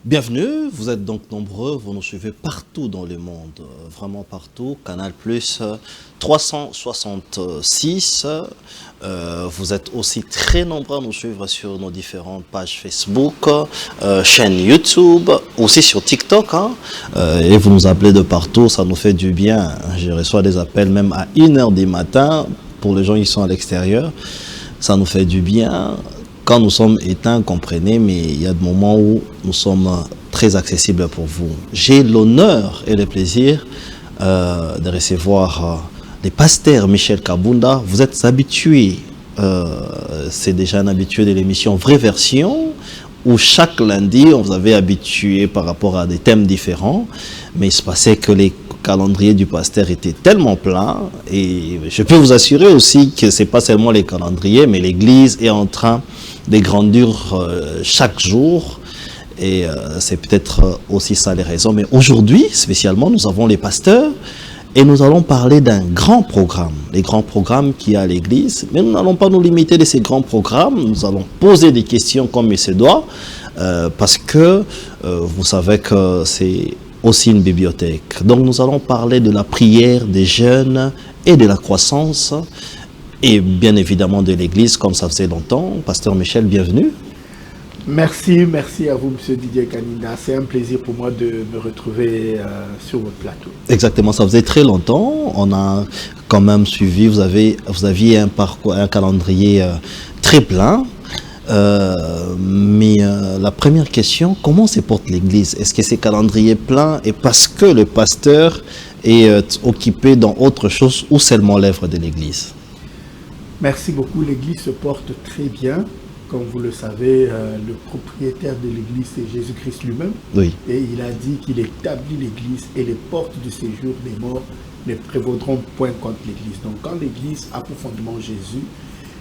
Bienvenue, vous êtes donc nombreux, vous nous suivez partout dans le monde, vraiment partout. Canal Plus 366. Vous êtes aussi très nombreux à nous suivre sur nos différentes pages Facebook, chaîne YouTube, aussi sur TikTok. Et vous nous appelez de partout, ça nous fait du bien. Je reçois des appels même à 1h du matin pour les gens qui sont à l'extérieur. Ça nous fait du bien. Quand nous sommes éteints, comprenez, mais il y a des moments où nous sommes très accessibles pour vous. J'ai l'honneur et le plaisir de recevoir le pasteur Michel Kabunda. Vous êtes habitué, c'est déjà un habitué de l'émission Vraie Version, où chaque lundi, on vous avait habitué par rapport à des thèmes différents, mais il se passait que les calendrier du pasteur était tellement plein, et je peux vous assurer aussi que c'est pas seulement les calendriers, mais l'église est en train de grandir chaque jour, et c'est peut-être aussi ça les raisons. Mais aujourd'hui, spécialement, nous avons les pasteurs, et nous allons parler d'un grand programme, les grands programmes qu'il y a à l'église, mais nous n'allons pas nous limiter de ces grands programmes, nous allons poser des questions comme il se doit, parce que vous savez que c'est aussi une bibliothèque. Donc nous allons parler de la prière des jeunes et de la croissance, et bien évidemment de l'église, comme ça faisait longtemps. Pasteur Michel, bienvenue. Merci à vous, Monsieur Didier Kaninda. C'est un plaisir pour moi de me retrouver sur votre plateau. Exactement, ça faisait très longtemps. On a quand même suivi, vous aviez un parcours, un calendrier très plein. Mais la première question, comment se porte l'église? Est-ce que c'est calendrier plein et parce que le pasteur est occupé dans autre chose ou seulement l'œuvre de l'église? Merci beaucoup. L'église se porte très bien. Comme vous le savez, le propriétaire de l'église, c'est Jésus-Christ lui-même. Oui. Et il a dit qu'il établit l'église et les portes du séjour des morts ne prévaudront point contre l'église. Donc quand l'église a pour fondement Jésus,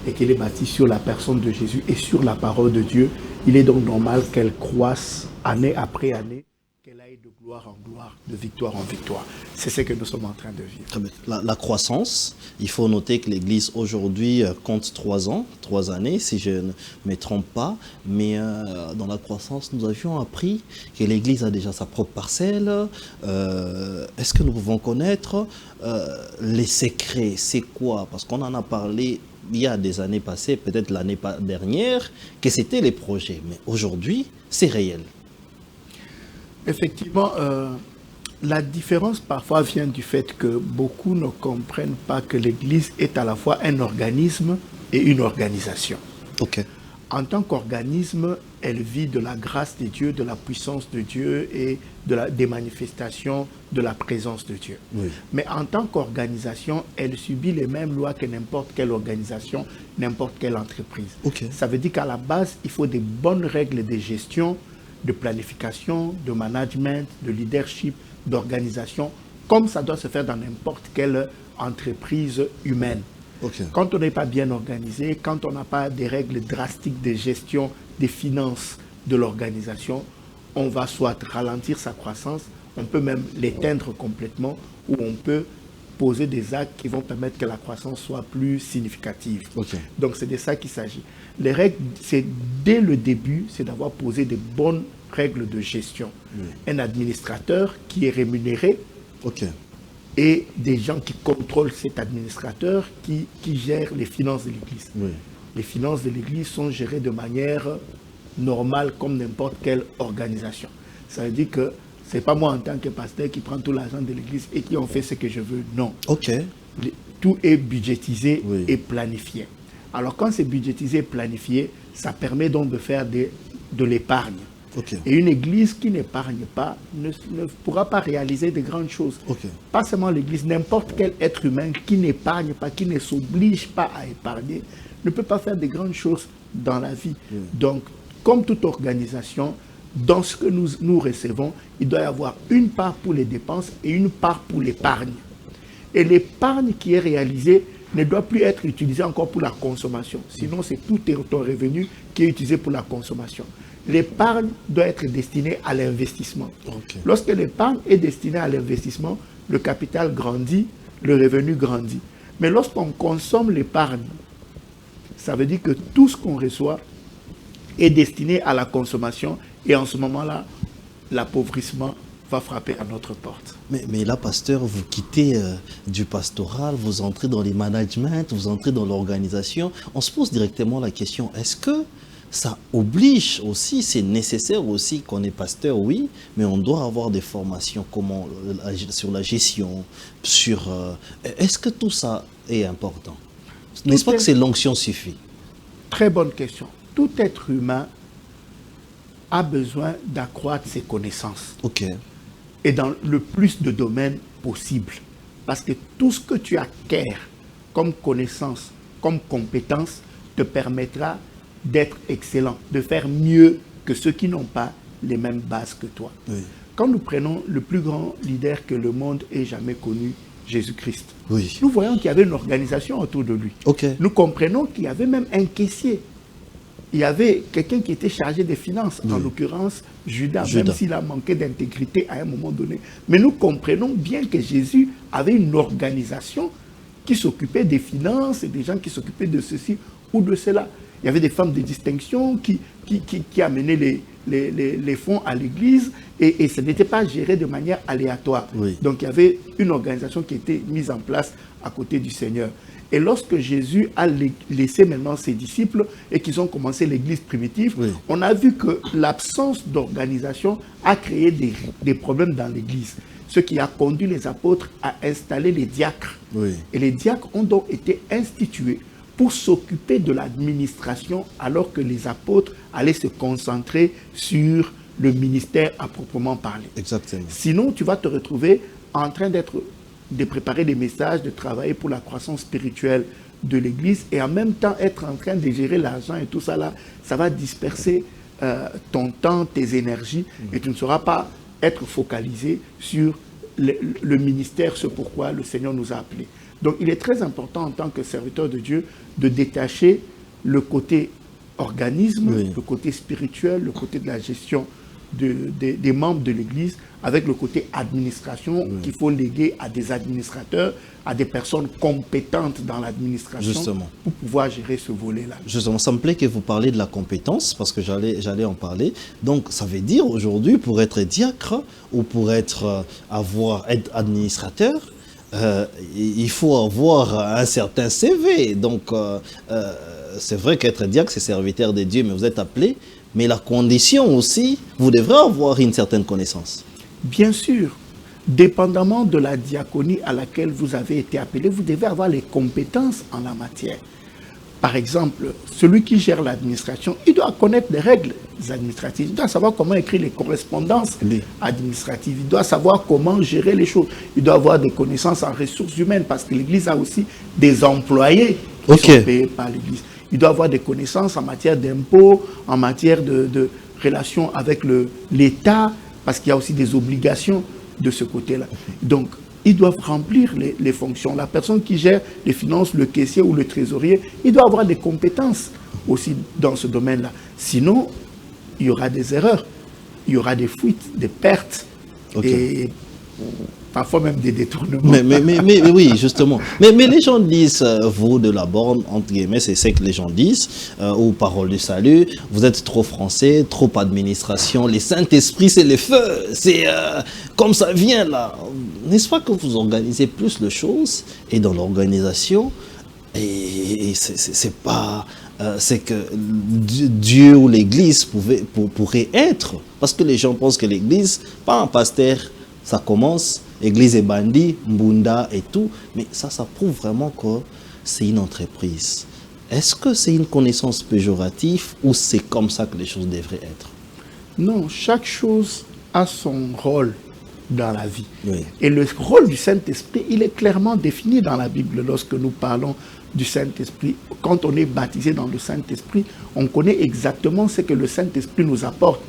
et qu'elle est bâtie sur la personne de Jésus et sur la parole de Dieu, il est donc normal qu'elle croisse année après année, qu'elle aille de gloire en gloire, de victoire en victoire. C'est ce que nous sommes en train de vivre. La croissance, il faut noter que l'Église aujourd'hui compte 3 ans, 3 années, si je ne me trompe pas. Mais dans la croissance, nous avions appris que l'Église a déjà sa propre parcelle. Est-ce que nous pouvons connaître les secrets? C'est quoi? Parce qu'on en a parlé il y a des années passées, peut-être l'année dernière, que c'était les projets. Mais aujourd'hui, c'est réel. Effectivement, la différence parfois vient du fait que beaucoup ne comprennent pas que l'Église est à la fois un organisme et une organisation. Ok. En tant qu'organisme, elle vit de la grâce de Dieu, de la puissance de Dieu et des manifestations de la présence de Dieu. Oui. Mais en tant qu'organisation, elle subit les mêmes lois que n'importe quelle organisation, n'importe quelle entreprise. Ok. Ça veut dire qu'à la base, il faut des bonnes règles de gestion, de planification, de management, de leadership, d'organisation, comme ça doit se faire dans n'importe quelle entreprise humaine. Okay. Quand on n'est pas bien organisé, quand on n'a pas des règles drastiques de gestion des finances de l'organisation, on va soit ralentir sa croissance, on peut même l'éteindre complètement, ou on peut poser des actes qui vont permettre que la croissance soit plus significative. Okay. Donc c'est de ça qu'il s'agit. Les règles, c'est dès le début, c'est d'avoir posé de bonnes règles de gestion. Un administrateur qui est rémunéré, et des gens qui contrôlent cet administrateur qui gèrent les finances de l'Église. Oui. Les finances de l'Église sont gérées de manière normale comme n'importe quelle organisation. Ça veut dire que ce n'est pas moi en tant que pasteur qui prends tout l'argent de l'Église et qui en fait ce que je veux. Non. Tout est budgétisé et planifié. Alors quand c'est budgétisé et planifié, ça permet donc de faire de l'épargne. Et une église qui n'épargne pas ne pourra pas réaliser de grandes choses. Pas seulement l'église, n'importe quel être humain qui n'épargne pas, qui ne s'oblige pas à épargner, ne peut pas faire de grandes choses dans la vie. Donc, comme toute organisation, dans ce que nous recevons, il doit y avoir une part pour les dépenses et une part pour l'épargne. Et l'épargne qui est réalisée ne doit plus être utilisée encore pour la consommation. Sinon, c'est tout ton revenu qui est utilisé pour la consommation. L'épargne doit être destinée à l'investissement. Lorsque l'épargne est destinée à l'investissement, le capital grandit, le revenu grandit. Mais lorsqu'on consomme l'épargne, ça veut dire que tout ce qu'on reçoit est destiné à la consommation et en ce moment-là, l'appauvrissement va frapper à notre porte. Mais là, pasteur, vous quittez du pastoral, vous entrez dans les managements, vous entrez dans l'organisation. On se pose directement la question, est-ce que ça oblige aussi, c'est nécessaire aussi qu'on est pasteur, oui, mais on doit avoir des formations sur la gestion, sur... est-ce que tout ça est important? N'est-ce pas que c'est l'onction suffit? Très bonne question. Tout être humain a besoin d'accroître ses connaissances. Ok. Et dans le plus de domaines possible. Parce que tout ce que tu acquiers comme connaissance, comme compétence, te permettra d'être excellent, de faire mieux que ceux qui n'ont pas les mêmes bases que toi. Oui. Quand nous prenons le plus grand leader que le monde ait jamais connu, Jésus-Christ, Oui. nous voyons qu'il y avait une organisation autour de lui. Ok. Nous comprenons qu'il y avait même un caissier. Il y avait quelqu'un qui était chargé des finances, en l'occurrence Judas, même s'il a manqué d'intégrité à un moment donné. Mais nous comprenons bien que Jésus avait une organisation qui s'occupait des finances et des gens qui s'occupaient de ceci ou de cela. Il y avait des femmes de distinction qui amenaient les fonds à l'église et ce n'était pas géré de manière aléatoire. Oui. Donc il y avait une organisation qui était mise en place à côté du Seigneur. Et lorsque Jésus a laissé maintenant ses disciples et qu'ils ont commencé l'église primitive, oui, on a vu que l'absence d'organisation a créé des problèmes dans l'église. Ce qui a conduit les apôtres à installer les diacres. oui. Et les diacres ont donc été institués pour s'occuper de l'administration alors que les apôtres allaient se concentrer sur le ministère à proprement parler. Exactement. Sinon, tu vas te retrouver en train de préparer des messages, de travailler pour la croissance spirituelle de l'Église et en même temps être en train de gérer l'argent et tout ça là, ça va disperser ton temps, tes énergies et tu ne sauras pas être focalisé sur le ministère, ce pourquoi le Seigneur nous a appelés. Donc il est très important en tant que serviteur de Dieu de détacher le côté organisme, oui, le côté spirituel, le côté de la gestion des membres de l'Église avec le côté administration qu'il faut léguer à des administrateurs, à des personnes compétentes dans l'administration pour pouvoir gérer ce volet-là. Justement, ça me plaît que vous parlez de la compétence parce que j'allais en parler. Donc, ça veut dire aujourd'hui, pour être diacre ou pour être administrateur, il faut avoir un certain CV. Donc, c'est vrai qu'être diacre, c'est serviteur de Dieu, mais vous êtes appelé. Mais la condition aussi, vous devrez avoir une certaine connaissance. Bien sûr, dépendamment de la diaconie à laquelle vous avez été appelé, vous devez avoir les compétences en la matière. Par exemple, celui qui gère l'administration, il doit connaître les règles administratives, il doit savoir comment écrire les correspondances administratives, il doit savoir comment gérer les choses, il doit avoir des connaissances en ressources humaines parce que l'Église a aussi des employés qui sont payés par l'Église. Il doit avoir des connaissances en matière d'impôts, en matière de relations avec l'État, parce qu'il y a aussi des obligations de ce côté-là. Donc, ils doivent remplir les fonctions. La personne qui gère les finances, le caissier ou le trésorier, il doit avoir des compétences aussi dans ce domaine-là. Sinon, il y aura des erreurs, il y aura des fuites, des pertes, et parfois même des détournements. Mais oui, justement. Mais les gens disent, vous de la borne, entre guillemets, c'est ce que les gens disent, aux paroles du salut, vous êtes trop français, trop administration, les Saint-Esprit, c'est les feux, c'est comme ça vient là. N'est-ce pas que vous organisez plus de choses, et dans l'organisation, et c'est pas... c'est que Dieu ou l'Église pourrait être, parce que les gens pensent que l'Église, pas un pasteur, ça commence, Église et bandit, Mbunda et tout, mais ça prouve vraiment que c'est une entreprise. Est-ce que c'est une connaissance péjorative ou c'est comme ça que les choses devraient être? Non, chaque chose a son rôle dans la vie. Oui. Et le rôle du Saint-Esprit, il est clairement défini dans la Bible lorsque nous parlons du Saint-Esprit. Quand on est baptisé dans le Saint-Esprit, on connaît exactement ce que le Saint-Esprit nous apporte.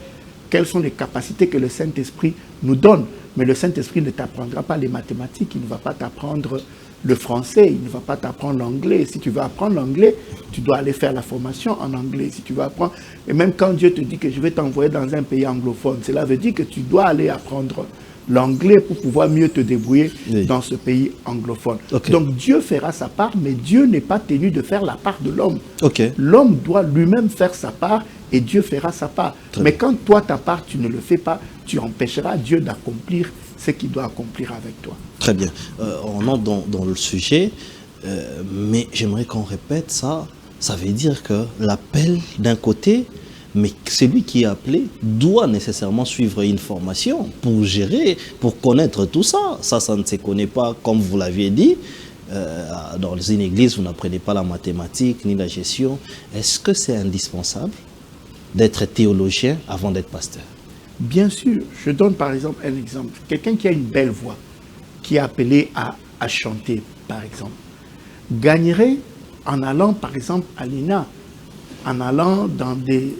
Quelles sont les capacités que le Saint-Esprit nous donne. Mais le Saint-Esprit ne t'apprendra pas les mathématiques, il ne va pas t'apprendre le français, il ne va pas t'apprendre l'anglais. Si tu veux apprendre l'anglais, tu dois aller faire la formation en anglais. Si tu veux apprendre, et même quand Dieu te dit que je vais t'envoyer dans un pays anglophone, cela veut dire que tu dois aller apprendre l'anglais pour pouvoir mieux te débrouiller Oui. dans ce pays anglophone. Ok. Donc Dieu fera sa part, mais Dieu n'est pas tenu de faire la part de l'homme. Ok. L'homme doit lui-même faire sa part et Dieu fera sa part. Très Mais bien. quand toi, ta part, tu ne le fais pas, tu empêcheras Dieu d'accomplir ce qu'il doit accomplir avec toi. Très bien. On entre dans le sujet, mais j'aimerais qu'on répète ça. Ça veut dire que l'appel d'un côté, mais celui qui est appelé doit nécessairement suivre une formation pour gérer, pour connaître tout ça. Ça ne se connaît pas, comme vous l'aviez dit. Dans une église, vous n'apprenez pas la mathématique ni la gestion. Est-ce que c'est indispensable d'être théologien avant d'être pasteur? Bien sûr, je donne par exemple un exemple. Quelqu'un qui a une belle voix, qui est appelé à chanter, par exemple, gagnerait en allant par exemple à l'ENA, en allant dans des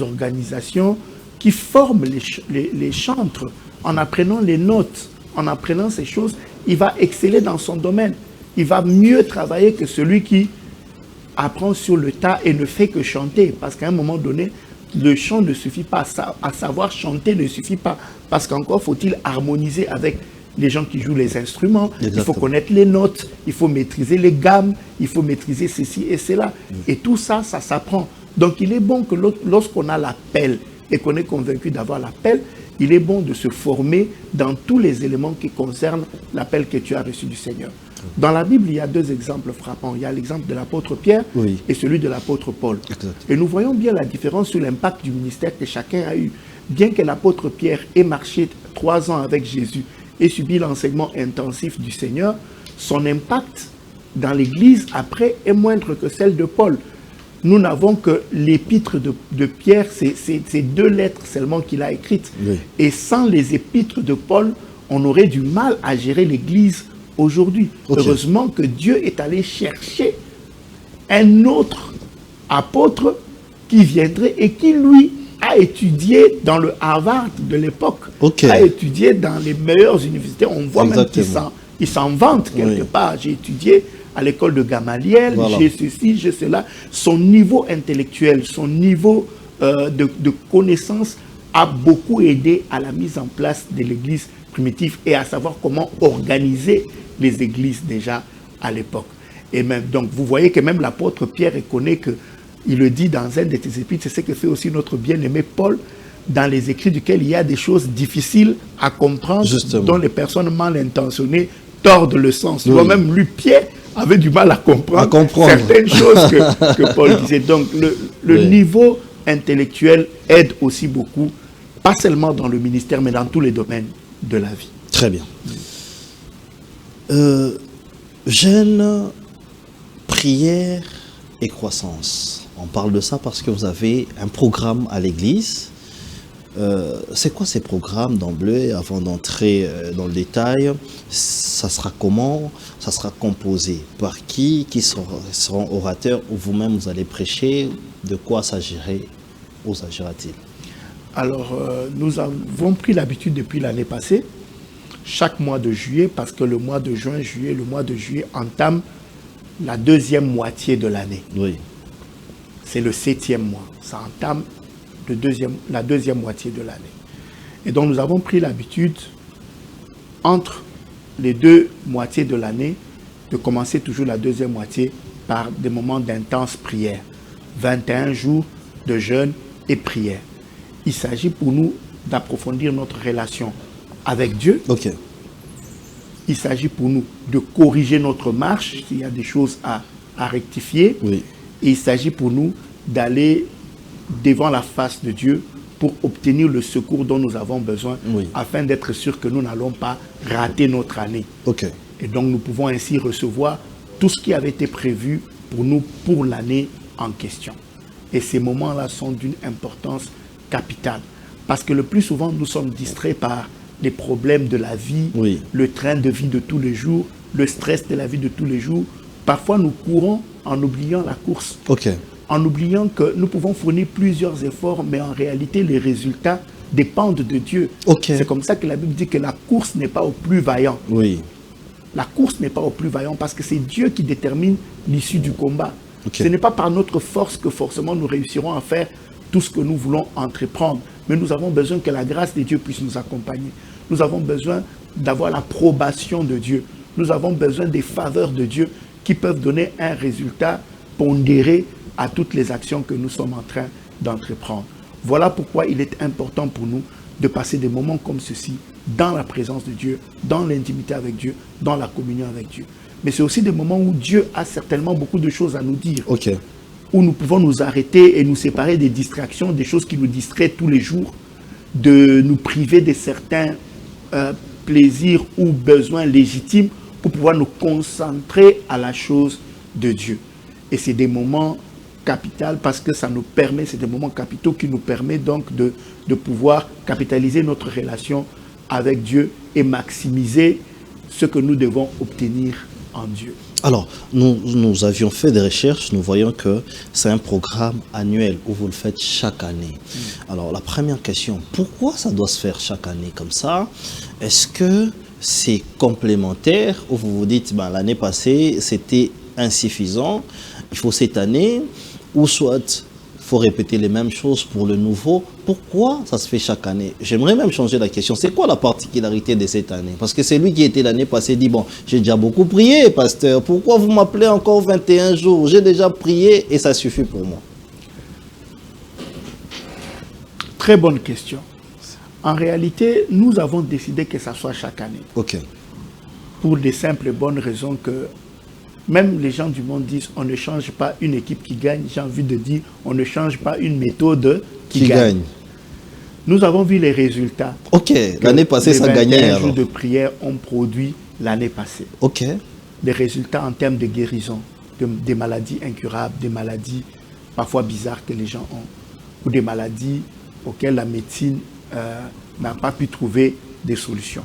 organisations qui forment les chantres, en apprenant les notes, en apprenant ces choses, il va exceller dans son domaine. Il va mieux travailler que celui qui apprend sur le tas et ne fait que chanter. Parce qu'à un moment donné, le chant ne suffit pas, à savoir chanter ne suffit pas. Parce qu'encore faut-il harmoniser avec les gens qui jouent les instruments. Exactement. Il faut connaître les notes, il faut maîtriser les gammes, il faut maîtriser ceci et cela. Et tout ça, ça s'apprend. Donc il est bon que lorsqu'on a l'appel et qu'on est convaincu d'avoir l'appel, il est bon de se former dans tous les éléments qui concernent l'appel que tu as reçu du Seigneur. Dans la Bible, il y a deux exemples frappants. Il y a l'exemple de l'apôtre Pierre Oui. et celui de l'apôtre Paul. Exact. Et nous voyons bien la différence sur l'impact du ministère que chacun a eu. Bien que l'apôtre Pierre ait marché 3 ans avec Jésus et subi l'enseignement intensif du Seigneur, son impact dans l'Église après est moindre que celle de Paul. Nous n'avons que l'épître de Pierre, c'est 2 lettres seulement qu'il a écrites. Oui. Et sans les épîtres de Paul, on aurait du mal à gérer l'Église aujourd'hui. Ok. Heureusement que Dieu est allé chercher un autre apôtre qui viendrait et qui, lui, a étudié dans le Harvard de l'époque, Ok. a étudié dans les meilleures universités. On voit même Exactement. qu'il s'en vante quelque Oui. part. J'ai étudié à l'école de Gamaliel, Voilà. j'ai ceci, j'ai cela. Son niveau intellectuel, son niveau de connaissance a beaucoup aidé à la mise en place de l'église primitive et à savoir comment organiser les églises déjà à l'époque. Et même, donc vous voyez que même l'apôtre Pierre reconnaît que, il le dit dans un de ses épîtres, c'est ce que fait aussi notre bien-aimé Paul, dans les écrits duquel il y a des choses difficiles à comprendre, Justement. dont les personnes mal intentionnées tordent le sens. Tu Oui. vois, même lui, Pierre, avait du mal à comprendre, comprendre. certaines choses que Paul disait. Donc le Oui. niveau intellectuel aide aussi beaucoup, pas seulement dans le ministère, mais dans tous les domaines de la vie. Très bien. Jeûne, prière et croissance. On parle de ça parce que vous avez un programme à l'église. C'est quoi ces programmes d'emblée, avant d'entrer dans le détail? Ça sera comment? Ça sera composé par qui seront orateurs, ou vous-même vous allez prêcher? De quoi s'agira-t-il? Alors, nous avons pris l'habitude depuis l'année passée, chaque mois de juillet, parce que le mois de juin, juillet, le mois de juillet entame la 2e moitié de l'année. Oui. C'est le 7e mois. Ça entame la 2e moitié de l'année. Et donc nous avons pris l'habitude, entre les 2 moitiés de l'année, de commencer toujours la 2e moitié par des moments d'intense prière. 21 jours de jeûne et prière. Il s'agit pour nous d'approfondir notre relation avec Dieu. Ok. Il s'agit pour nous de corriger notre marche s'il y a des choses à rectifier. Oui. Et il s'agit pour nous d'aller devant la face de Dieu pour obtenir le secours dont nous avons besoin, Oui. afin d'être sûr que nous n'allons pas rater notre année. Ok. Et donc nous pouvons ainsi recevoir tout ce qui avait été prévu pour nous pour l'année en question. Et ces moments-là sont d'une importance capitale. Parce que le plus souvent, nous sommes distraits par les problèmes de la vie, Oui. le train de vie de tous les jours, le stress de la vie de tous les jours. Parfois, nous courons en oubliant la course, Ok. en oubliant que nous pouvons fournir plusieurs efforts, mais en réalité, les résultats dépendent de Dieu. Ok. C'est comme ça que la Bible dit que la course n'est pas au plus vaillant. Oui. La course n'est pas au plus vaillant parce que c'est Dieu qui détermine l'issue du combat. Ok. Ce n'est pas par notre force que forcément nous réussirons à faire tout ce que nous voulons entreprendre. Mais nous avons besoin que la grâce de Dieu puisse nous accompagner. Nous avons besoin d'avoir l'approbation de Dieu. Nous avons besoin des faveurs de Dieu qui peuvent donner un résultat pondéré à toutes les actions que nous sommes en train d'entreprendre. Voilà pourquoi il est important pour nous de passer des moments comme ceci dans la présence de Dieu, dans l'intimité avec Dieu, dans la communion avec Dieu. Mais c'est aussi des moments où Dieu a certainement beaucoup de choses à nous dire. Où nous pouvons nous arrêter et nous séparer des distractions, des choses qui nous distraient tous les jours, de nous priver de certains plaisirs ou besoins légitimes pour pouvoir nous concentrer à la chose de Dieu. Et c'est des moments capitaux parce que ça nous permet, c'est des moments capitaux qui nous permettent donc de pouvoir capitaliser notre relation avec Dieu et maximiser ce que nous devons obtenir en Dieu. Alors, nous avions fait des recherches, nous voyons que c'est un programme annuel où vous le faites chaque année. Alors, la première question, pourquoi ça doit se faire chaque année comme ça? Est-ce que c'est complémentaire ou vous vous dites, ben, l'année passée, c'était insuffisant, il faut cette année, ou soit il faut répéter les mêmes choses pour le nouveau? Pourquoi ça se fait chaque année? J'aimerais même changer la question. C'est quoi la particularité de cette année? Parce que c'est lui qui était l'année passée dit, bon, j'ai déjà beaucoup prié, pasteur. Pourquoi vous m'appelez encore 21 jours? J'ai déjà prié et ça suffit pour moi. Très bonne question. En réalité, nous avons décidé que ça soit chaque année. Pour des simples et bonnes raisons que même les gens du monde disent on ne change pas une équipe qui gagne. J'ai envie de dire on ne change pas une méthode qui gagne. Nous avons vu les résultats. L'année passée, ça gagnait. Les jours de prière ont produit l'année passée. Les résultats en termes de guérison, des maladies incurables, des maladies parfois bizarres que les gens ont, ou des maladies auxquelles la médecine n'a pas pu trouver des solutions.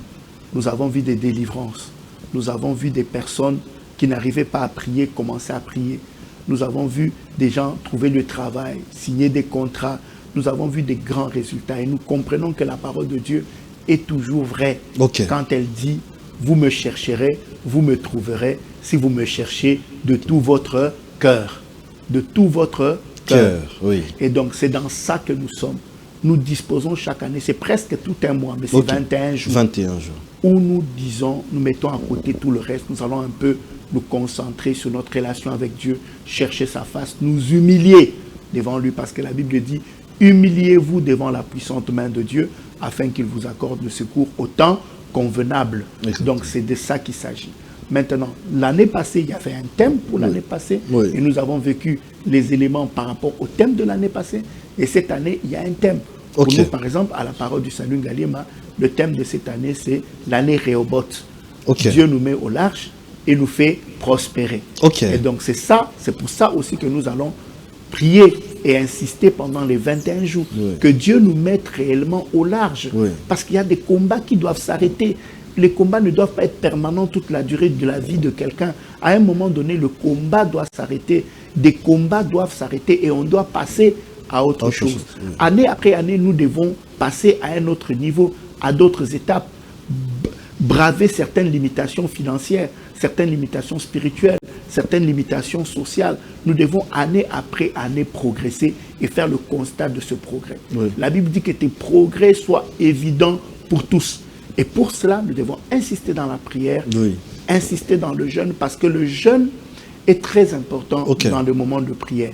Nous avons vu des délivrances. Nous avons vu des personnes qui n'arrivaient pas à prier, commencer à prier. Nous avons vu des gens trouver le travail, signer des contrats. Nous avons vu des grands résultats et nous comprenons que la parole de Dieu est toujours vraie. Quand elle dit, vous me chercherez, vous me trouverez, si vous me cherchez de tout votre cœur. De tout votre cœur. Et donc c'est dans ça que nous sommes. Nous disposons chaque année, c'est presque tout un mois, mais c'est 21 jours. 21 jours. Où nous disons, nous mettons à côté tout le reste, nous allons un peu nous concentrer sur notre relation avec Dieu, chercher sa face, nous humilier devant lui, parce que la Bible dit, humiliez-vous devant la puissante main de Dieu, afin qu'il vous accorde le secours au temps convenable. Donc c'est de ça qu'il s'agit. Maintenant, l'année passée, il y avait un thème pour l'année passée, et nous avons vécu les éléments par rapport au thème de l'année passée, et cette année, il y a un thème. Pour nous, par exemple, à la parole du Salut Ngaliema, le thème de cette année, c'est l'année Rehoboth. Dieu nous met au large et nous fait prospérer. Et donc c'est ça, c'est pour ça aussi que nous allons prier et insister pendant les 21 jours, que Dieu nous mette réellement au large. Parce qu'il y a des combats qui doivent s'arrêter. Les combats ne doivent pas être permanents toute la durée de la vie de quelqu'un. À un moment donné, le combat doit s'arrêter. Des combats doivent s'arrêter et on doit passer à autre chose. Année après année, nous devons passer à un autre niveau, à d'autres étapes, braver certaines limitations financières, certaines limitations spirituelles, certaines limitations sociales. Nous devons année après année progresser et faire le constat de ce progrès. La Bible dit que tes progrès soient évidents pour tous. Et pour cela, nous devons insister dans la prière, insister dans le jeûne, parce que le jeûne est très important dans le moment de prière.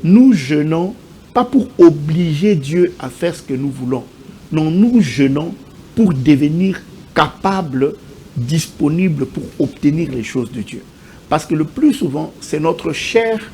Nous jeûnons pas pour obliger Dieu à faire ce que nous voulons. Non, nous jeûnons pour devenir capables, disponibles pour obtenir les choses de Dieu. Parce que le plus souvent, c'est notre chair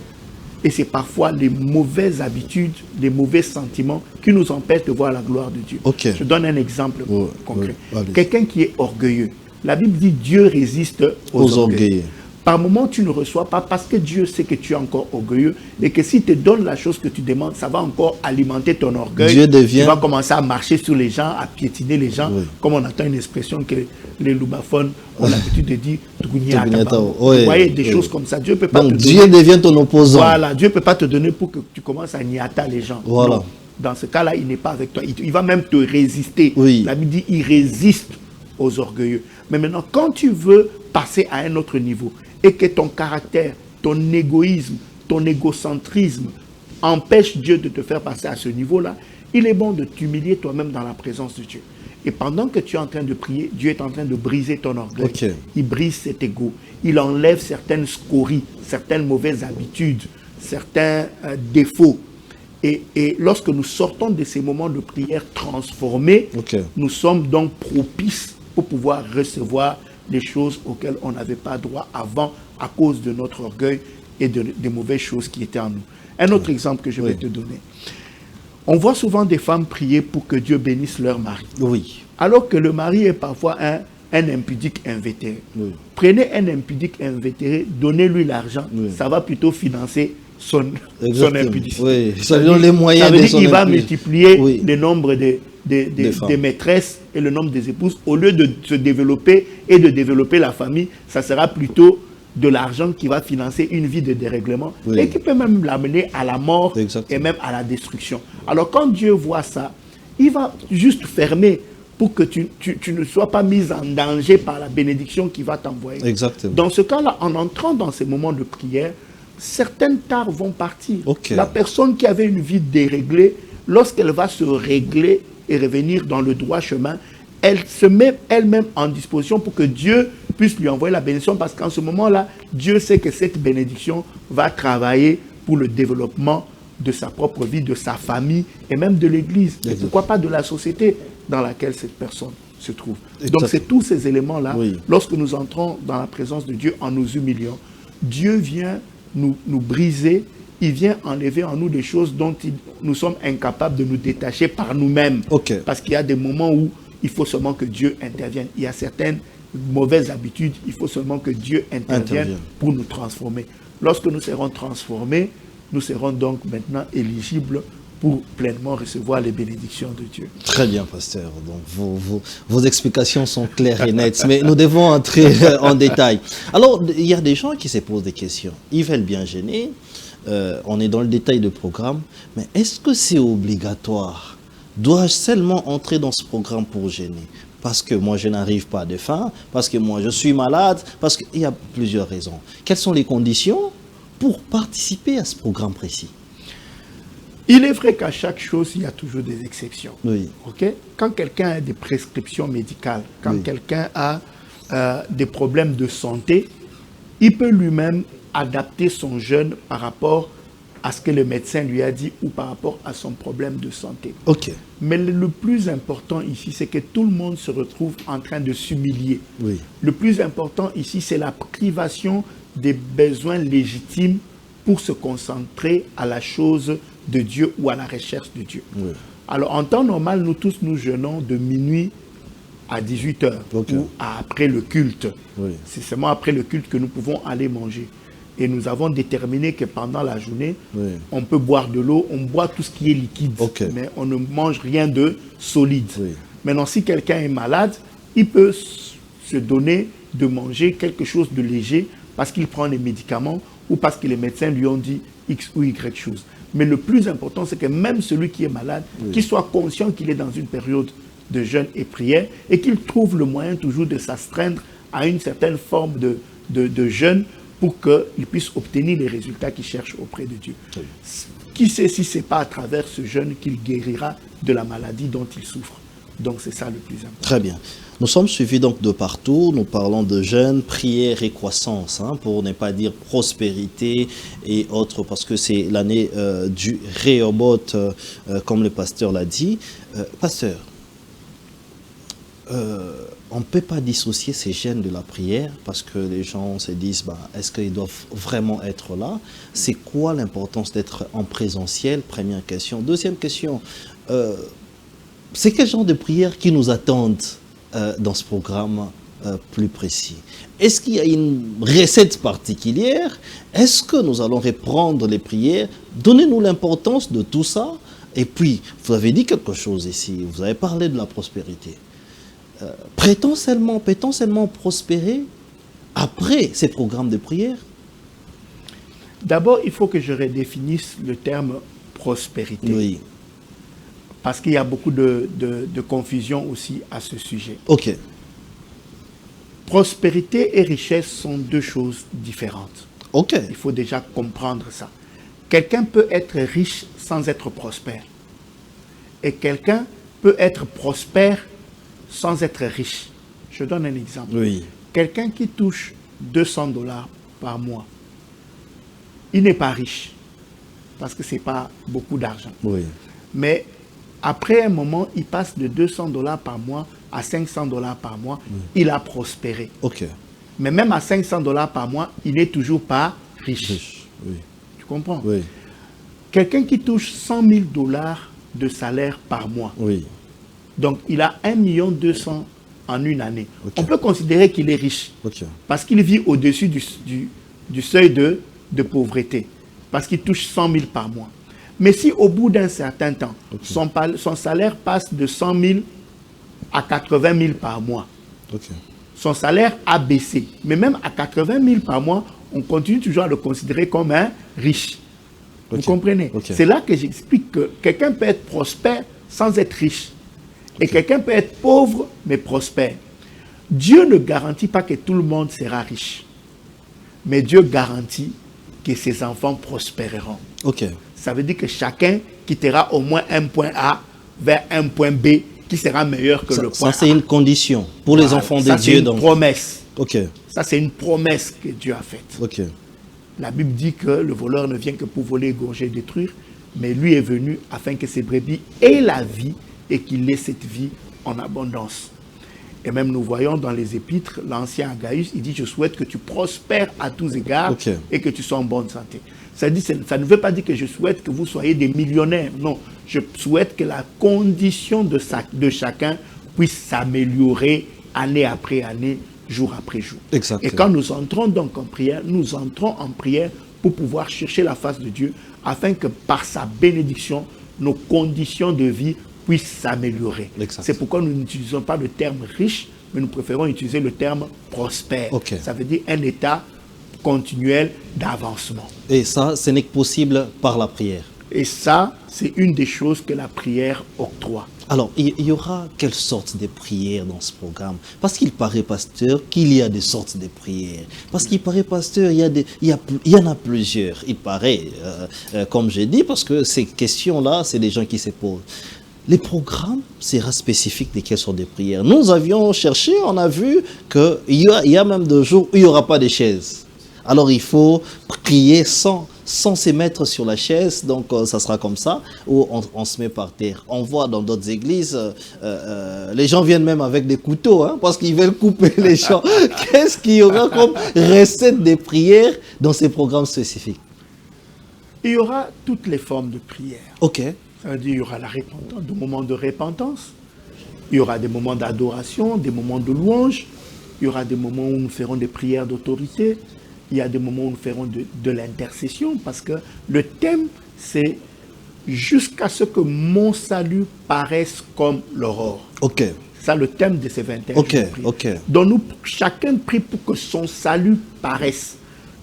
et c'est parfois les mauvaises habitudes, les mauvais sentiments qui nous empêchent de voir la gloire de Dieu. Je donne un exemple concret. Quelqu'un qui est orgueilleux. La Bible dit Dieu résiste aux orgueilleux. Par moment, tu ne reçois pas parce que Dieu sait que tu es encore orgueilleux et que s'il te donne la chose que tu demandes, ça va encore alimenter ton orgueil. Tu vas commencer à marcher sur les gens, à piétiner les gens. Comme on entend une expression que les loubaphones ont l'habitude de dire, vous voyez, des choses comme ça. Dieu peut pas te donner. Dieu devient ton opposant. Voilà, Dieu ne peut pas te donner pour que tu commences à niata les gens. Non. Dans ce cas-là, il n'est pas avec toi. Il va même te résister. La Bible dit, il résiste aux orgueilleux. Mais maintenant, quand tu veux passer à un autre niveau, et que ton caractère, ton égoïsme, ton égocentrisme empêche Dieu de te faire passer à ce niveau-là, il est bon de t'humilier toi-même dans la présence de Dieu. Et pendant que tu es en train de prier, Dieu est en train de briser ton orgueil. Ok. Il brise cet ego. Il enlève certaines scories, certaines mauvaises habitudes, certains défauts. Et lorsque nous sortons de ces moments de prière transformés, Ok. nous sommes donc propices pour pouvoir recevoir les choses auxquelles on n'avait pas droit avant à cause de notre orgueil et des mauvaises choses qui étaient en nous. Un autre exemple que je vais te donner. On voit souvent des femmes prier pour que Dieu bénisse leur mari. Oui. Alors que le mari est parfois un impudique invétéré. Oui. Prenez un impudique invétéré, donnez-lui l'argent, Oui. ça va plutôt financer son impudicité. Oui, ça lui donne les moyens ça veut de dire son qu'il va impudicité. multiplier Oui. le nombre des femmes. maîtresses et le nombre des épouses. Au lieu de se développer et de développer la famille, ça sera plutôt de l'argent qui va financer une vie de dérèglement Oui. et qui peut même l'amener à la mort Exactement. et même à la destruction. Alors quand Dieu voit ça, il va juste fermer pour que tu ne sois pas mis en danger par la bénédiction qu'il va t'envoyer. Exactement. Dans ce cas-là, en entrant dans ces moments de prière, certaines tares vont partir. Ok. La personne qui avait une vie déréglée, lorsqu'elle va se régler et revenir dans le droit chemin, elle se met elle-même en disposition pour que Dieu puisse lui envoyer la bénédiction, parce qu'en ce moment-là, Dieu sait que cette bénédiction va travailler pour le développement de sa propre vie, de sa famille et même de l'Église. Et pourquoi pas de la société dans laquelle cette personne se trouve. Donc c'est tous ces éléments-là, Oui. lorsque nous entrons dans la présence de Dieu en nous humiliant, Dieu vient nous briser, il vient enlever en nous des choses dont nous sommes incapables de nous détacher par nous-mêmes. Ok. Parce qu'il y a des moments où il faut seulement que Dieu intervienne. Il y a certaines mauvaises habitudes, il faut seulement que Dieu intervienne pour nous transformer. Lorsque nous serons transformés, nous serons donc maintenant éligibles pour pleinement recevoir les bénédictions de Dieu. Très bien, pasteur. Donc, vos explications sont claires et nettes, mais nous devons entrer en détail. Alors, il y a des gens qui se posent des questions. Ils veulent bien gêner. On est dans le détail du programme. Mais est-ce que c'est obligatoire? Dois-je seulement entrer dans ce programme pour gêner? Parce que moi, je n'arrive pas de faim, parce que moi, je suis malade, parce qu'il y a plusieurs raisons. Quelles sont les conditions pour participer à ce programme précis? Il est vrai qu'à chaque chose, il y a toujours des exceptions. Oui. Okay? Quand quelqu'un a des prescriptions médicales, quand Oui. quelqu'un a des problèmes de santé, il peut lui-même adapter son jeûne par rapport à ce que le médecin lui a dit ou par rapport à son problème de santé. Ok. Mais le plus important ici, c'est que tout le monde se retrouve en train de s'humilier. Oui. Le plus important ici, c'est la privation des besoins légitimes pour se concentrer à la chose de Dieu ou à la recherche de Dieu. Oui. Alors, en temps normal, nous tous, nous jeûnons de minuit à 18h Ok. ou après le culte. Oui. C'est seulement après le culte que nous pouvons aller manger. Et nous avons déterminé que pendant la journée, Oui. on peut boire de l'eau, on boit tout ce qui est liquide, Ok. mais on ne mange rien de solide. Oui. Maintenant, si quelqu'un est malade, il peut se donner de manger quelque chose de léger parce qu'il prend des médicaments ou parce que les médecins lui ont dit X ou Y chose. Mais le plus important, c'est que même celui qui est malade, qu'il soit conscient qu'il est dans une période de jeûne et prière et qu'il trouve le moyen toujours de s'astreindre à une certaine forme de jeûne pour qu'il puisse obtenir les résultats qu'il cherche auprès de Dieu. Oui. Qui sait si ce n'est pas à travers ce jeûne qu'il guérira de la maladie dont il souffre. Donc c'est ça le plus important. Très bien. Nous sommes suivis donc de partout. Nous parlons de jeûne, prière et croissance, hein, pour ne pas dire prospérité et autres, parce que c'est l'année du Rehoboth, comme le pasteur l'a dit. Pasteur, on ne peut pas dissocier ces jeûnes de la prière, parce que les gens se disent, bah, est-ce qu'ils doivent vraiment être là? C'est quoi l'importance d'être en présentiel? Première question. Deuxième question, c'est quel genre de prière qui nous attendent dans ce programme plus précis? Est-ce qu'il y a une recette particulière? Est-ce que nous allons reprendre les prières? Donnez-nous l'importance de tout ça. Et puis, vous avez dit quelque chose ici, vous avez parlé de la prospérité. Peut-on seulement prospérer après ces programmes de prière? D'abord, il faut que je redéfinisse le terme prospérité. Oui. Parce qu'il y a beaucoup de confusion aussi à ce sujet. Ok. Prospérité et richesse sont deux choses différentes. Ok. Il faut déjà comprendre ça. Quelqu'un peut être riche sans être prospère. Et quelqu'un peut être prospère sans être riche. Je donne un exemple. Oui. Quelqu'un qui touche $200 par mois, il n'est pas riche parce que ce n'est pas beaucoup d'argent. Oui. Mais après un moment, il passe de $200 par mois à $500 par mois. Il a prospéré. Ok. Mais même à $500 par mois, il n'est toujours pas riche. Riche. Oui. Tu comprends? Oui. Quelqu'un qui touche $100 000 de salaire par mois, Oui. donc il a 1,2 million en une année. Ok. On peut considérer qu'il est riche Ok. parce qu'il vit au-dessus du seuil de pauvreté, parce qu'il touche 100 000 par mois. Mais si au bout d'un certain temps, son salaire passe de 100 000 à 80 000 par mois, Ok. son salaire a baissé. Mais même à 80 000 par mois, on continue toujours à le considérer comme un riche. Vous Ok. comprenez? Ok. C'est là que j'explique que quelqu'un peut être prospère sans être riche. Et quelqu'un peut être pauvre mais prospère. Dieu ne garantit pas que tout le monde sera riche. Mais Dieu garantit que ses enfants prospéreront. Ok. Ça veut dire que chacun quittera au moins un point A vers un point B qui sera meilleur que le point Ça, c'est A. une condition pour les Voilà. enfants de Ça, Dieu. c'est une Donc. promesse. Ok. Ça, c'est une promesse que Dieu a faite. Ok. La Bible dit que le voleur ne vient que pour voler, égorger, détruire, mais lui est venu afin que ses brebis aient la vie et qu'il ait cette vie en abondance. Et même nous voyons dans les épîtres, l'ancien Agaius, il dit « Je souhaite que tu prospères à tous égards Ok. et que tu sois en bonne santé ». Ça ne veut pas dire que je souhaite que vous soyez des millionnaires. Non, je souhaite que la condition de chacun puisse s'améliorer année après année, jour après jour. Exactement. Et quand nous entrons donc en prière, nous entrons en prière pour pouvoir chercher la face de Dieu afin que par sa bénédiction, nos conditions de vie puissent s'améliorer. Exact. C'est pourquoi nous n'utilisons pas le terme riche, mais nous préférons utiliser le terme prospère. Ok. Ça veut dire un état continuel d'avancement. Et ça, ce n'est que possible par la prière. Et ça, c'est une des choses que la prière octroie. Alors, il y aura quelle sorte de prières dans ce programme? Parce qu'il paraît, pasteur, qu'il y a des sortes de prières. Parce qu'il paraît, pasteur, il y en a plusieurs. Il paraît, comme j'ai dit, parce que ces questions-là, c'est des gens qui se posent. Les programmes sera spécifiques de quelles sortes de prières. Nous avions cherché, on a vu qu'il y a même des jours où il n'y aura pas de chaises. Alors, il faut prier sans se mettre sur la chaise, donc ça sera comme ça, ou on se met par terre. On voit dans d'autres églises, les gens viennent même avec des couteaux, hein, parce qu'ils veulent couper les gens. Qu'est-ce qu'il y aura comme recette des prières dans ces programmes spécifiques? Il y aura toutes les formes de prière. Ok. Ça veut dire qu'il y aura la repentance, des moments de repentance, il y aura des moments d'adoration, des moments de louange, il y aura des moments où nous ferons des prières d'autorité, il y a des moments où nous ferons de l'intercession, parce que le thème, c'est jusqu'à ce que mon salut paraisse comme l'aurore. Ok. C'est ça le thème de ces 21 Ok, jours de prière. ok. Donc nous, chacun prie pour que son salut paraisse.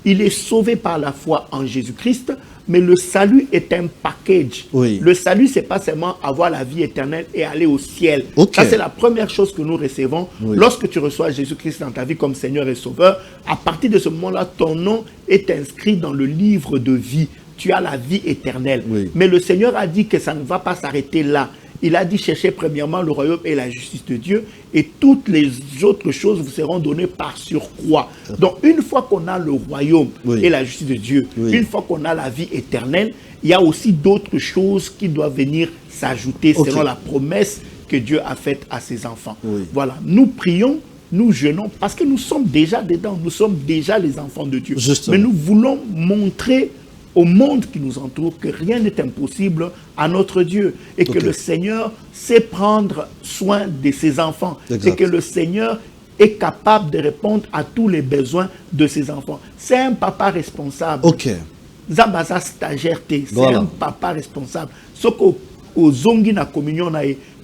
Il est sauvé par la foi en Jésus-Christ, mais le salut est un package. Oui. Le salut, ce n'est pas seulement avoir la vie éternelle et aller au ciel. Ok. Ça, c'est la première chose que nous recevons. Oui. Lorsque tu reçois Jésus-Christ dans ta vie comme Seigneur et Sauveur, à partir de ce moment-là, ton nom est inscrit dans le livre de vie. Tu as la vie éternelle. Oui. Mais le Seigneur a dit que ça ne va pas s'arrêter là. Il a dit, cherchez premièrement le royaume et la justice de Dieu, et toutes les autres choses vous seront données par surcroît. Donc, une fois qu'on a le royaume Oui. et la justice de Dieu, Oui. une fois qu'on a la vie éternelle, il y a aussi d'autres choses qui doivent venir s'ajouter Ok. selon la promesse que Dieu a faite à ses enfants. Oui. Voilà, nous prions, nous jeûnons, parce que nous sommes déjà dedans, nous sommes déjà les enfants de Dieu. Justement. Mais nous voulons montrer au monde qui nous entoure que rien n'est impossible à notre Dieu et que Ok. le Seigneur sait prendre soin de ses enfants Exact. et que le Seigneur est capable de répondre à tous les besoins de ses enfants. C'est un papa responsable. Ok. Zabaza stagiaire, c'est Voilà. un papa responsable. Ce qu'au zongi na communion,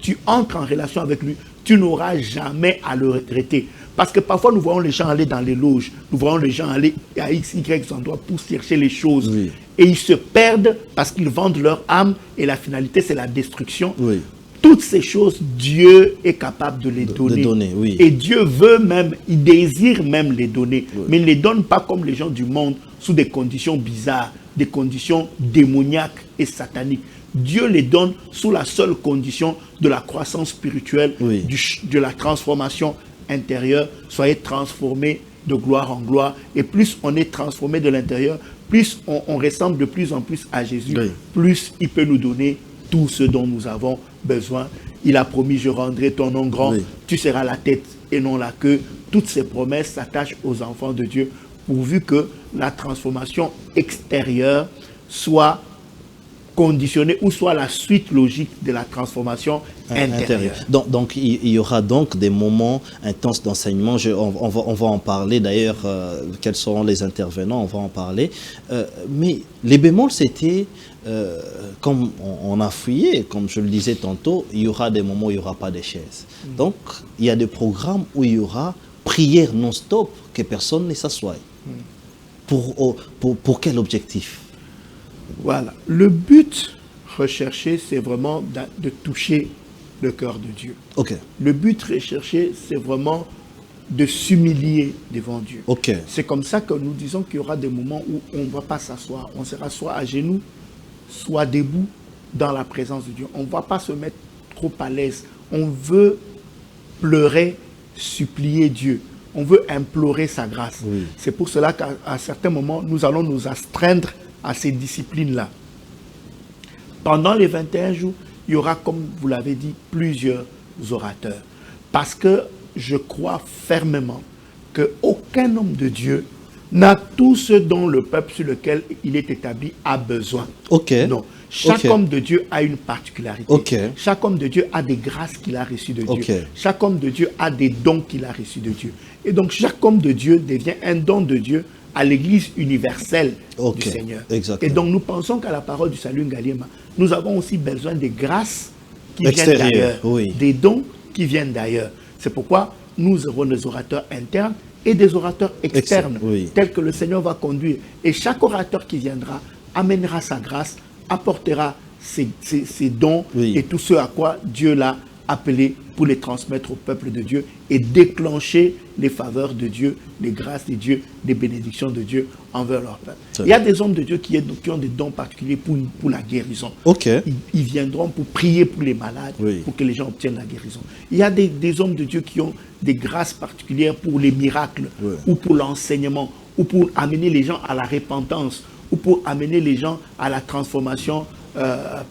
tu entres en relation avec lui, tu n'auras jamais à le regretter. Parce que parfois, nous voyons les gens aller dans les loges, nous voyons les gens aller à X, Y endroits pour chercher les choses. Oui. Et ils se perdent parce qu'ils vendent leur âme et la finalité, c'est la destruction. Oui. Toutes ces choses, Dieu est capable de les donner. donner, oui. Et Dieu veut même, il désire même les donner. Mais il ne les donne pas comme les gens du monde, sous des conditions bizarres, des conditions démoniaques et sataniques. Dieu les donne sous la seule condition de la croissance spirituelle, Oui. de la transformation intérieure. Soyez transformés de gloire en gloire. Et plus on est transformé de l'intérieur, plus on ressemble de plus en plus à Jésus, Oui. plus il peut nous donner tout ce dont nous avons besoin. Il a promis, je rendrai ton nom grand, Oui. tu seras la tête et non la queue. Toutes ces promesses s'attachent aux enfants de Dieu, pourvu que la transformation extérieure soit conditionnée ou soit la suite logique de la transformation intérieure. Donc, il y aura donc des moments intenses d'enseignement. On va en parler d'ailleurs, quels seront les intervenants, on va en parler. Mais les bémols, c'était, comme on a fouillé, comme je le disais tantôt, il y aura des moments où il n'y aura pas de chaises. Donc, il y a des programmes où il y aura prière non-stop, que personne ne s'assoie. Pour quel objectif? Voilà. Le but recherché, c'est vraiment de toucher le cœur de Dieu. Ok. Le but recherché, c'est vraiment de s'humilier devant Dieu. Ok. C'est comme ça que nous disons qu'il y aura des moments où on ne va pas s'asseoir. On sera soit à genoux, soit debout dans la présence de Dieu. On ne va pas se mettre trop à l'aise. On veut pleurer, supplier Dieu. On veut implorer sa grâce. Oui. C'est pour cela qu'à certains moments, nous allons nous astreindre à ces disciplines-là. Pendant les 21 jours, il y aura, comme vous l'avez dit, plusieurs orateurs. Parce que je crois fermement qu'aucun homme de Dieu n'a tout ce dont le peuple sur lequel il est établi a besoin. Ok. Non. Chaque Ok. homme de Dieu a une particularité. Ok. Chaque homme de Dieu a des grâces qu'il a reçues de Dieu. Ok. Chaque homme de Dieu a des dons qu'il a reçus de Dieu. Et donc chaque homme de Dieu devient un don de Dieu à l'Église universelle Ok. du Seigneur. Exactement. Et donc nous pensons qu'à la parole du salut Ngaliema, nous avons aussi besoin des grâces qui viennent Extérieures, d'ailleurs, oui. des dons qui viennent d'ailleurs. C'est pourquoi nous aurons des orateurs internes et des orateurs externes, oui. tels que le Seigneur va conduire. Et chaque orateur qui viendra amènera sa grâce, apportera ses dons Oui. et tout ce à quoi Dieu l'a appelé pour les transmettre au peuple de Dieu et déclencher les faveurs de Dieu, les grâces de Dieu, les bénédictions de Dieu envers leur peuple. C'est Il y a des hommes de Dieu qui ont des dons particuliers pour la guérison. Ok. Ils viendront pour prier pour les malades, Oui. pour que les gens obtiennent la guérison. Il y a des hommes de Dieu qui ont des grâces particulières pour les miracles, Oui. ou pour l'enseignement, ou pour amener les gens à la repentance, ou pour amener les gens à la transformation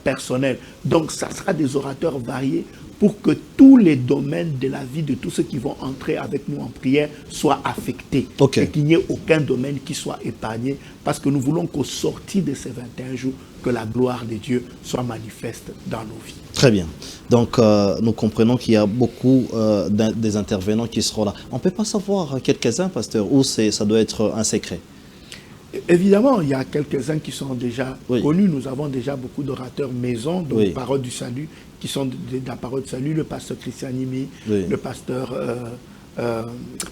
personnelle. Donc, ça sera des orateurs variés pour que tous les domaines de la vie de tous ceux qui vont entrer avec nous en prière soient affectés. Ok. Et qu'il n'y ait aucun domaine qui soit épargné, parce que nous voulons qu'au sortir de ces 21 jours, que la gloire de Dieu soit manifeste dans nos vies. Très bien. Donc, nous comprenons qu'il y a beaucoup des intervenants qui seront là. On ne peut pas savoir quelques-uns, pasteur, ou ça doit être un secret? Évidemment, il y a quelques-uns qui sont déjà Oui. connus. Nous avons déjà beaucoup d'orateurs maison, donc Oui. Parole du Salut, qui sont de la Parole du Salut, le pasteur Christian Nimi, Oui. le pasteur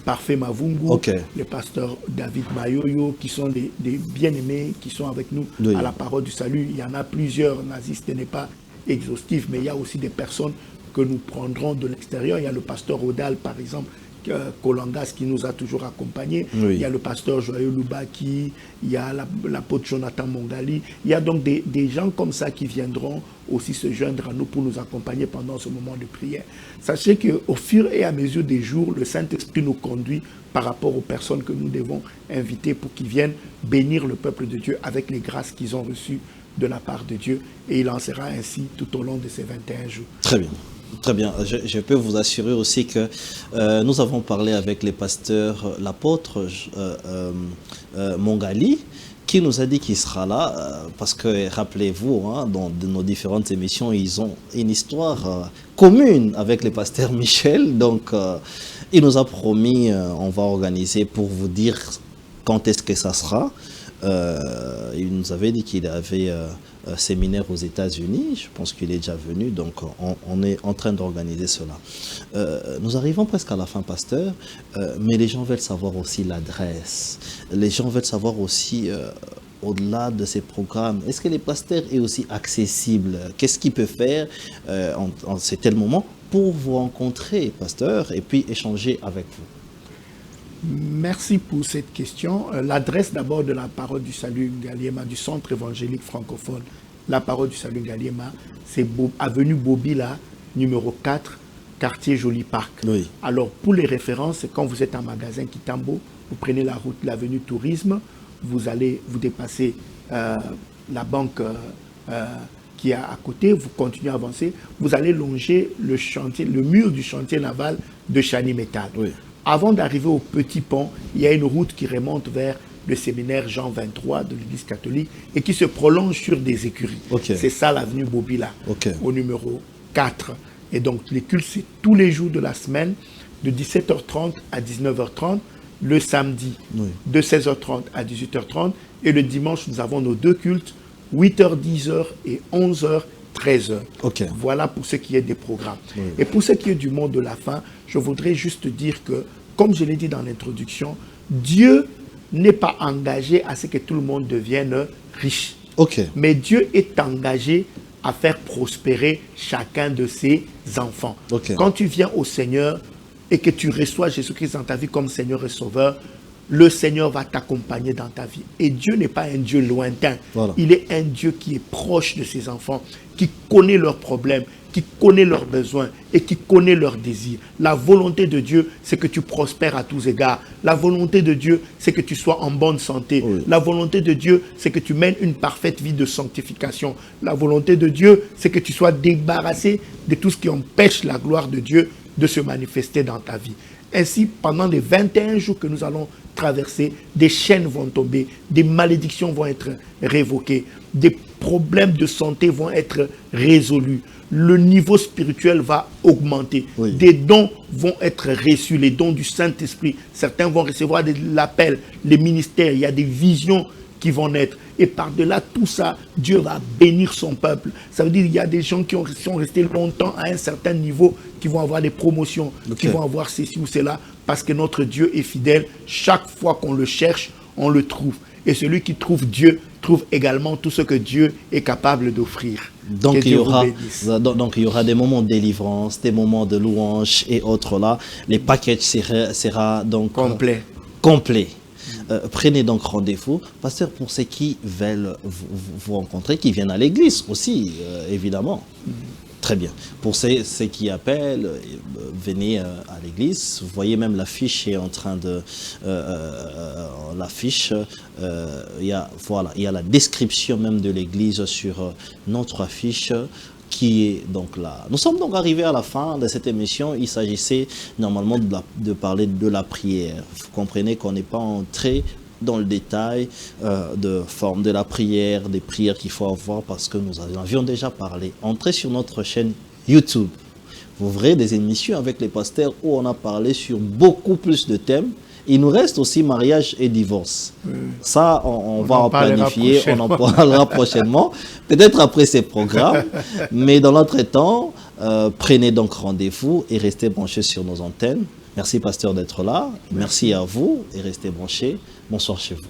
Parfait Mavungu, Ok. le pasteur David Mayoyo, qui sont des bien-aimés, qui sont avec nous Oui. à la Parole du Salut. Il y en a plusieurs, Nazis, ce n'est pas exhaustif, mais il y a aussi des personnes que nous prendrons de l'extérieur. Il y a le pasteur Odal, par exemple, Kolangas, qui nous a toujours accompagnés. Oui. Il y a le pasteur Joyeux Loubaki, il y a l'apôtre Jonathan Mongali. Il y a donc des gens comme ça qui viendront aussi se joindre à nous pour nous accompagner pendant ce moment de prière. Sachez qu'au fur et à mesure des jours, le Saint-Esprit nous conduit par rapport aux personnes que nous devons inviter pour qu'ils viennent bénir le peuple de Dieu avec les grâces qu'ils ont reçues de la part de Dieu. Et il en sera ainsi tout au long de ces 21 jours. Très bien. Très bien. Je peux vous assurer aussi que nous avons parlé avec les pasteurs, l'apôtre Mongali, qui nous a dit qu'il sera là, parce que rappelez-vous, hein, dans nos différentes émissions, ils ont une histoire commune avec les pasteurs Michel. Donc, il nous a promis, on va organiser pour vous dire quand est-ce que ça sera. Il nous avait dit qu'il avait un séminaire aux États-Unis. Je pense qu'il est déjà venu, donc on est en train d'organiser cela. Nous arrivons presque à la fin, pasteur, mais les gens veulent savoir aussi l'adresse. Les gens veulent savoir aussi, au-delà de ces programmes, est-ce que les pasteurs est aussi accessible? Qu'est-ce qu'il peut faire en ces tels moments pour vous rencontrer, pasteur, et puis échanger avec vous? Merci pour cette question. L'adresse d'abord de la Parole du Salut Ngaliema du Centre évangélique francophone la parole du salut Ngaliema, c'est avenue Bobila, numéro 4, quartier Joli Parc. Oui. Alors, pour les références, quand vous êtes en magasin Kitambo, vous prenez la route, l'avenue Tourisme, vous dépassez la banque qui est à côté, vous continuez à avancer, vous allez longer le mur du chantier naval de Chani Métal. Oui. Avant d'arriver au petit pont, il y a une route qui remonte vers le séminaire Jean 23 de l'Église catholique et qui se prolonge sur des écuries. Okay. C'est ça l'avenue Bobila, okay. Au numéro 4. Et donc les cultes, c'est tous les jours de la semaine, de 17h30 à 19h30, le samedi, oui. De 16h30 à 18h30, et le dimanche, nous avons nos deux cultes, 8h, 10h et 11h, 13h. Okay. Voilà pour ce qui est des programmes. Oui. Et pour ce qui est du mot de la fin, je voudrais juste dire que, comme je l'ai dit dans l'introduction, Dieu n'est pas engagé à ce que tout le monde devienne riche. Okay. Mais Dieu est engagé à faire prospérer chacun de ses enfants. Okay. Quand tu viens au Seigneur et que tu reçois Jésus-Christ dans ta vie comme Seigneur et Sauveur, le Seigneur va t'accompagner dans ta vie. Et Dieu n'est pas un Dieu lointain. Voilà. Il est un Dieu qui est proche de ses enfants, qui connaît leurs problèmes, qui connaît leurs besoins et qui connaît leurs désirs. La volonté de Dieu, c'est que tu prospères à tous égards. La volonté de Dieu, c'est que tu sois en bonne santé. Oui. La volonté de Dieu, c'est que tu mènes une parfaite vie de sanctification. La volonté de Dieu, c'est que tu sois débarrassé de tout ce qui empêche la gloire de Dieu de se manifester dans ta vie. Ainsi, pendant les 21 jours que nous allons traverser, des chaînes vont tomber, des malédictions vont être révoquées, des problèmes de santé vont être résolus, le niveau spirituel va augmenter, oui. Des dons vont être reçus, les dons du Saint-Esprit. Certains vont recevoir l'appel, les ministères, il y a des visions qui vont naître. Et par-delà tout ça, Dieu va bénir son peuple. Ça veut dire qu'il y a des gens qui sont restés longtemps à un certain niveau, qui vont avoir des promotions, qui vont avoir ceci ou cela, parce que notre Dieu est fidèle. Chaque fois qu'on le cherche, on le trouve. Et celui qui trouve Dieu, trouve également tout ce que Dieu est capable d'offrir. Donc il y aura des moments de délivrance, des moments de louange et autres là. Les packages sera donc complet. Prenez donc rendez-vous, pasteur, pour ceux qui veulent vous rencontrer, qui viennent à l'église aussi, évidemment. Très bien. Pour ceux qui appellent, venez à l'église. Vous voyez même l'affiche est en train de... l'affiche, il y a la description même de l'église sur notre affiche qui est donc là. Nous sommes donc arrivés à la fin de cette émission. Il s'agissait normalement de parler de la prière. Vous comprenez qu'on n'est pas entré dans le détail de forme de la prière, des prières qu'il faut avoir parce que nous en avions déjà parlé. Entrez sur notre chaîne YouTube. Vous verrez des émissions avec les pasteurs où on a parlé sur beaucoup plus de thèmes. Il nous reste aussi mariage et divorce. Ça, on va en planifier, on en parlera prochainement, peut-être après ces programmes. Mais dans l'entretemps, prenez donc rendez-vous et restez branchés sur nos antennes. Merci, pasteur, d'être là. Merci à vous et restez branchés. Bonsoir chez vous.